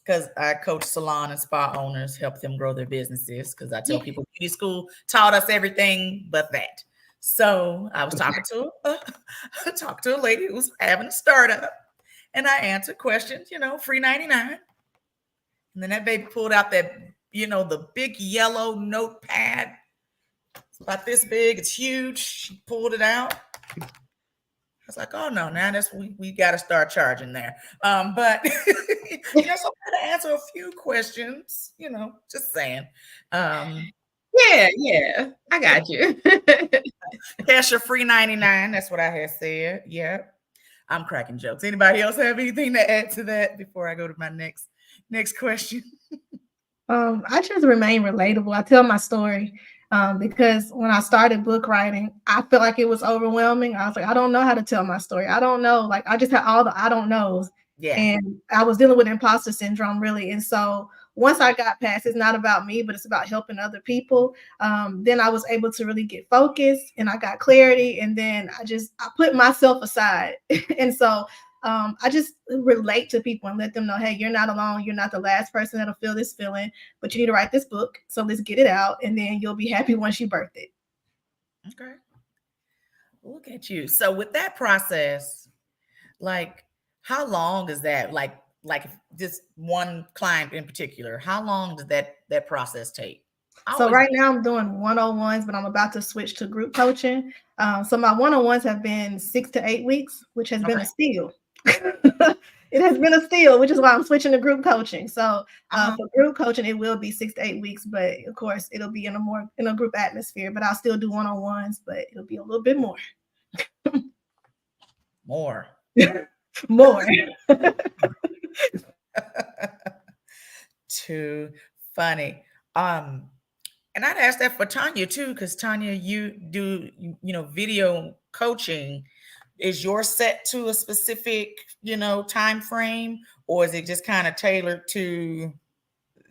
because I coach salon and spa owners, help them grow their businesses. Because I tell people beauty school taught us everything but that. So I was talking to a lady who was having a startup, and I answered questions, free 99. And then that baby pulled out that, the big yellow notepad. It's about this big. It's huge. She pulled it out. I was like, oh no, now we got to start charging there. But so I'm going to answer a few questions, just saying. Yeah, I got you. Cash your free 99. That's what I had said. Yeah. I'm cracking jokes. Anybody else have anything to add to that before I go to my next question? I just remain relatable. I tell my story because when I started book writing, I felt like it was overwhelming. I was like, I don't know how to tell my story. I don't know. Like I just had all the I don't knows. Yeah. And I was dealing with imposter syndrome really. And so once I got past, it's not about me, but it's about helping other people. Then I was able to really get focused and I got clarity. And then I put myself aside. And so I just relate to people and let them know, hey, you're not alone. You're not the last person that'll feel this feeling, but you need to write this book. So let's get it out. And then you'll be happy once you birth it. Okay. Look at you. So with that process, like how long is that? Like this one client in particular, how long does that process take? So right now I'm doing 101s, but I'm about to switch to group coaching. So my 101s have been 6 to 8 weeks, which has been a steal. It has been a steal, which is why I'm switching to group coaching. So Uh-huh. for group coaching, it will be 6 to 8 weeks, but of course it'll be in a group atmosphere. But I'll still do one-on-ones, but it'll be a little bit more. More. More. Too funny. And I'd ask that for Tanya too, because Tanya, you do video coaching. Is yours set to a specific time frame, or is it just kind of tailored to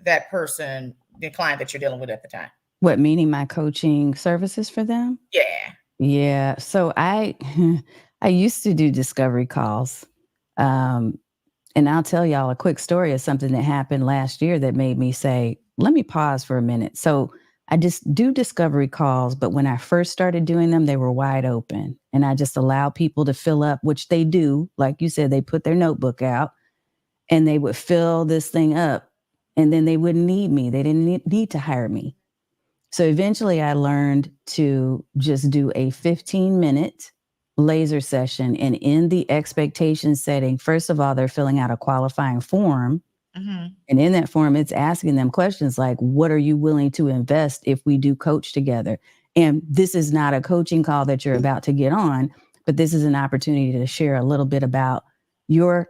that person, the client that you're dealing with at the time? What, meaning my coaching services for them? Yeah. Yeah. So I used to do discovery calls. And I'll tell y'all a quick story of something that happened last year that made me say, let me pause for a minute. So I just do discovery calls, but when I first started doing them, they were wide open. And I just allow people to fill up, which they do. Like you said, they put their notebook out and they would fill this thing up, and then they wouldn't need me. They didn't need to hire me. So eventually I learned to just do a 15-minute laser session. And in the expectation setting, first of all, they're filling out a qualifying form. Mm-hmm. And in that form, it's asking them questions like, what are you willing to invest if we do coach together? And this is not a coaching call that you're about to get on, but this is an opportunity to share a little bit about your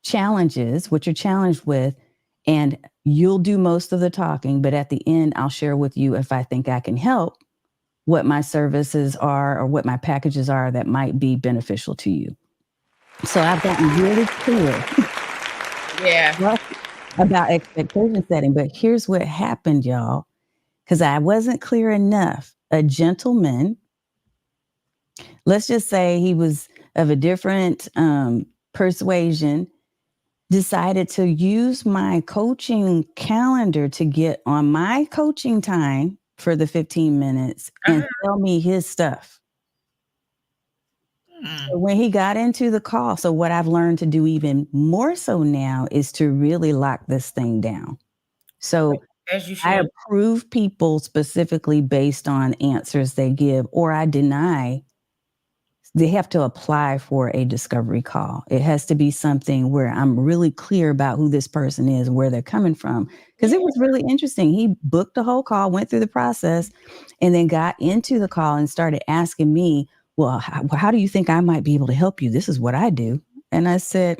challenges, what you're challenged with, and you'll do most of the talking. But at the end, I'll share with you if I think I can help, what my services are or what my packages are that might be beneficial to you. So I've gotten really clear. Yeah. About expectation setting. But here's what happened, y'all, because I wasn't clear enough. A gentleman, let's just say he was of a different persuasion, decided to use my coaching calendar to get on my coaching time for the 15 minutes and tell me his stuff. So when he got into the call, so what I've learned to do even more so now is to really lock this thing down. So As you should. I approve people specifically based on answers they give, or I deny. They have to apply for a discovery call. It has to be something where I'm really clear about who this person is and where they're coming from. Because it was really interesting. He booked the whole call, went through the process, and then got into the call and started asking me, well, how do you think I might be able to help you? This is what I do. And I said,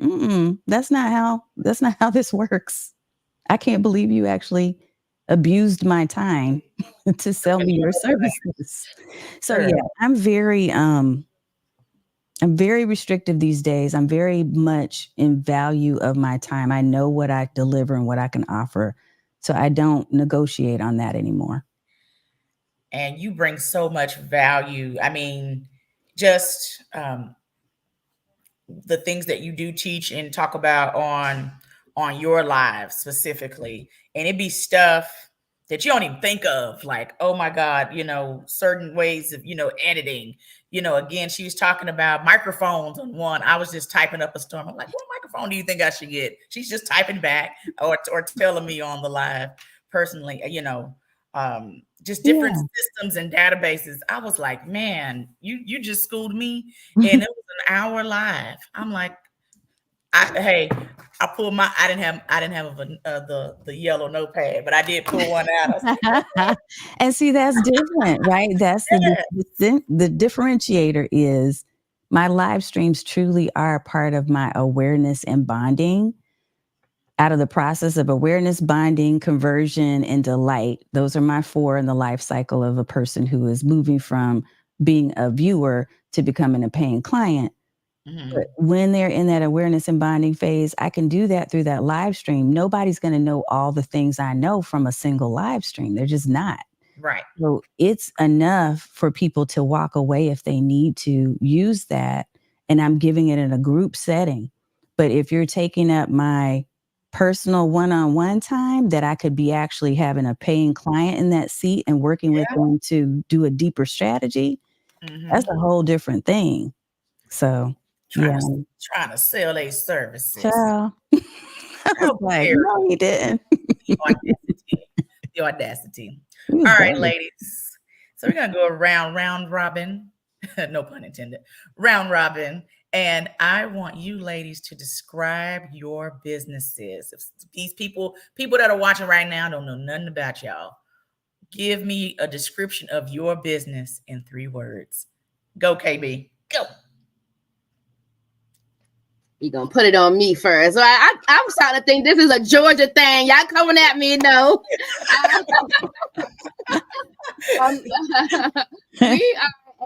that's not how this works. I can't believe you actually abused my time to sell me your services. So yeah, I'm very restrictive these days. I'm very much in value of my time. I know what I deliver and what I can offer. So I don't negotiate on that anymore. And you bring so much value. I mean, just the things that you do teach and talk about on your live specifically. And it'd be stuff that you don't even think of, like, oh my God, certain ways of, editing. Again, she was talking about microphones on one. I was just typing up a storm. I'm like, what microphone do you think I should get? She's just typing back or telling me on the live personally, just different systems and databases. I was like, man, you just schooled me. And it was an hour live. I'm like, I pulled my, I didn't have the yellow notepad, but I did pull one out. And see, that's different, right? That's the differentiator is my live streams truly are part of my awareness and bonding. Out of the process of awareness, bonding, conversion, and delight. Those are my 4 in the life cycle of a person who is moving from being a viewer to becoming a paying client. But when they're in that awareness and bonding phase, I can do that through that live stream. Nobody's going to know all the things I know from a single live stream. They're just not. Right. So it's enough for people to walk away if they need to use that. And I'm giving it in a group setting. But if you're taking up my personal one-on-one time that I could be actually having a paying client in that seat and working with them to do a deeper strategy, that's a whole different thing. So trying to sell their services. Child. I was like, no, he didn't. The audacity. All right, ladies. So we're gonna go around round robin. No pun intended. Round robin. And I want you ladies to describe your businesses. If these people that are watching right now don't know nothing about y'all, give me a description of your business in 3 words. Go, KB. Go. You gonna put it on me first. So I'm starting to think this is a Georgia thing. Y'all coming at me, no.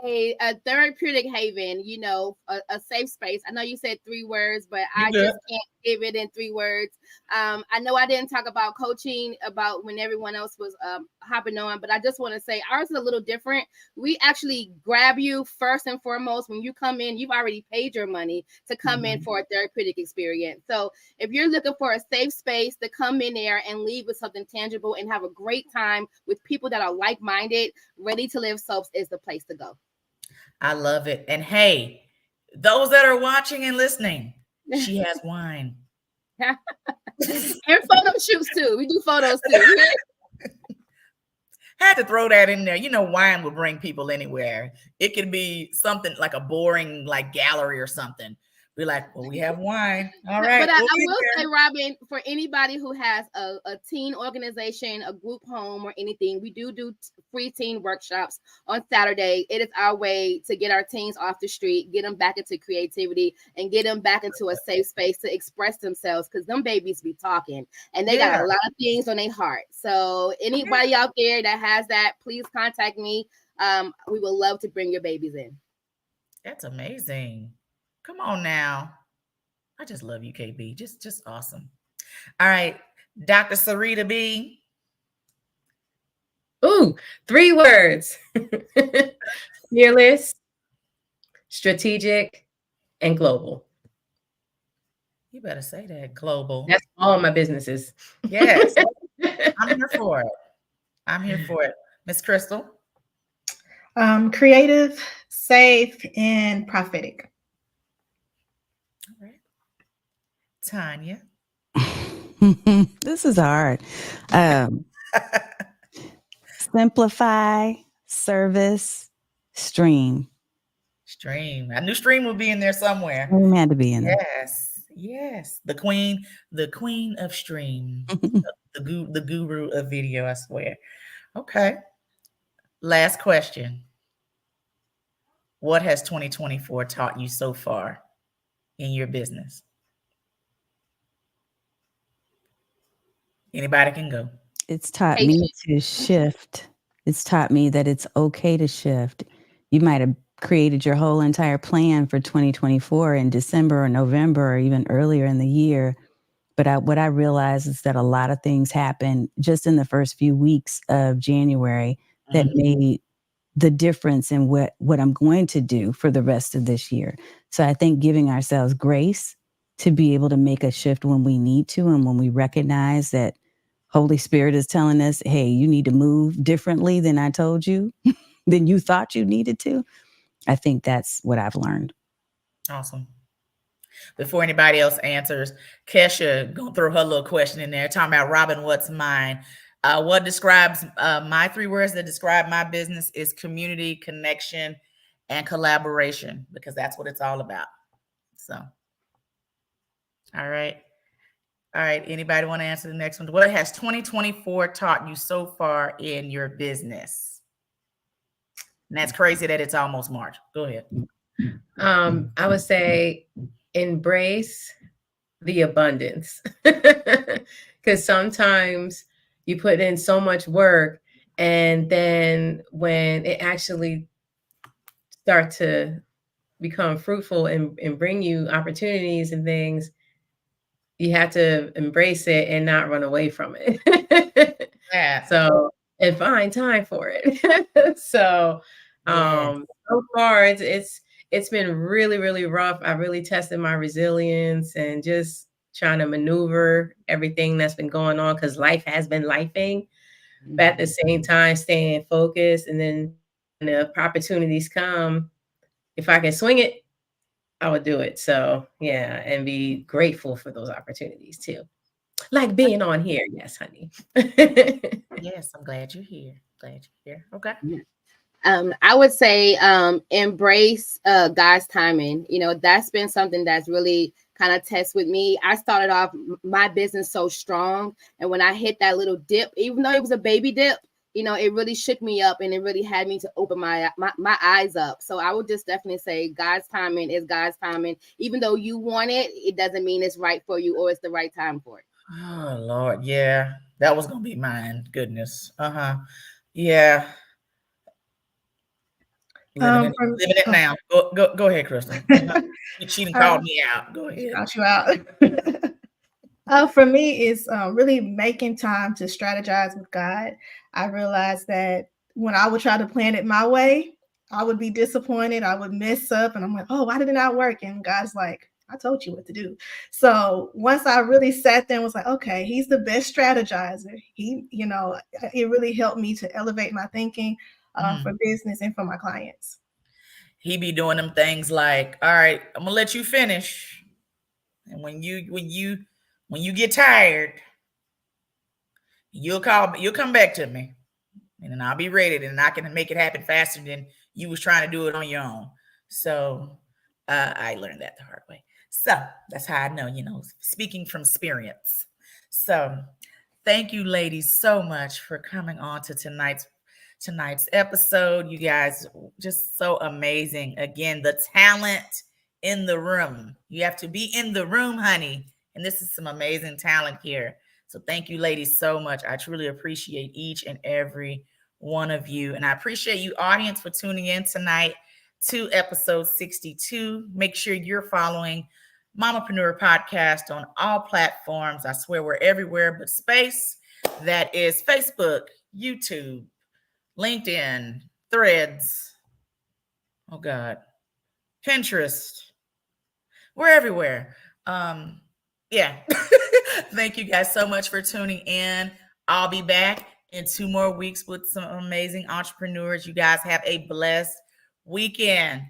We are a therapeutic haven, you know, a safe space. I know you said 3 words, but I just can't give it in 3 words. I know I didn't talk about coaching about when everyone else was hopping on, but I just want to say ours is a little different. We actually grab you first and foremost. When you come in, you've already paid your money to come in for a therapeutic experience. So if you're looking for a safe space to come in there and leave with something tangible and have a great time with people that are like-minded, Ready to Live Soaps is the place to go. I love it. And hey, those that are watching and listening, she has wine. And photo shoots too. We do photos too. Had to throw that in there. You know, wine will bring people anywhere. It could be something like a boring like gallery or something. Be like, well, we have wine. All right. But I will say, Robbin, for anybody who has a teen organization, a group home, or anything, we do free teen workshops on Saturday. It is our way to get our teens off the street, get them back into creativity, and get them back into a safe space to express themselves, because them babies be talking, and they got a lot of things on their heart. So anybody out there that has that, please contact me. We would love to bring your babies in. That's amazing. Come on now. I just love you, KB. Just awesome. All right. Dr. Sarita B. Ooh, 3 words. Fearless, strategic, and global. You better say that. Global. That's all my businesses. Yes. I'm here for it. I'm here for it. Miss Crystal. Creative, safe, and prophetic. All right. Tanya. This is hard. Simplify, service, stream. Stream. I knew Stream would be in there somewhere. Stream had to be in there. Yes. The queen of Stream. the guru of video, I swear. Okay. Last question. What has 2024 taught you so far in your business? Anybody can go. It's taught me to shift. It's taught me that it's okay to shift. You might have created your whole entire plan for 2024 in December or November or even earlier in the year. But what I realized is that a lot of things happened just in the first few weeks of January that made the difference in what I'm going to do for the rest of this year. So I think giving ourselves grace to be able to make a shift when we need to, and when we recognize that Holy Spirit is telling us, hey, you need to move differently than I told you, than you thought you needed to. I think that's what I've learned. Awesome. Before anybody else answers, Kesha gonna throw her little question in there, talking about Robbin, what's mine? What describes my 3 words that describe my business is community, connection, and collaboration, because that's what it's all about. So, all right. Anybody want to answer the next one? What has 2024 taught you so far in your business? And that's crazy that it's almost March. Go ahead. I would say embrace the abundance, because sometimes you put in so much work, and then when it actually starts to become fruitful and bring you opportunities and things, you have to embrace it and not run away from it. So, and find time for it. So far it's been really, really rough. I really tested my resilience and just trying to maneuver everything that's been going on, because life has been lifing, but at the same time staying focused. And then when the opportunities come, if I can swing it, I would do it. So yeah, and be grateful for those opportunities too. Like being on here. Yes, honey. Yes, I'm glad you're here. Okay. I would say embrace God's timing. You know, that's been something that's really kind of test with me. I started off my business so strong, and when I hit that little dip, even though it was a baby dip, you know, it really shook me up, and it really had me to open my eyes up. So I would just definitely say God's timing is God's timing. Even though you want it, it doesn't mean it's right for you or it's the right time for it. Oh Lord, yeah, that was gonna be mine. Goodness, yeah. Living it now. Go ahead, Crystal. She done called me out. Go ahead. Shout you out. For me, it's really making time to strategize with God. I realized that when I would try to plan it my way, I would be disappointed. I would mess up, and I'm like, "Oh, why did it not work?" And God's like, "I told you what to do." So once I really sat there and was like, "Okay, He's the best strategizer." It really helped me to elevate my thinking for business and for my clients. He be doing them things like, "All right, I'm gonna let you finish, and when you get tired, you'll come back to me, and then I'll be ready, and I can make it happen faster than you was trying to do it on your own." So I learned that the hard way. So that's how I know, speaking from experience. So thank you, ladies, so much for coming on to tonight's episode. You guys just so amazing. Again, the talent in the room. You have to be in the room, honey. And this is some amazing talent here. So thank you, ladies, so much. I truly appreciate each and every one of you. And I appreciate you, audience, for tuning in tonight to episode 62. Make sure you're following Mamapreneur Podcast on all platforms. I swear we're everywhere but space. That is Facebook, YouTube, LinkedIn, Threads, oh God, Pinterest. We're everywhere. Yeah. Thank you guys so much for tuning in. I'll be back in 2 more weeks with some amazing entrepreneurs. You guys have a blessed weekend.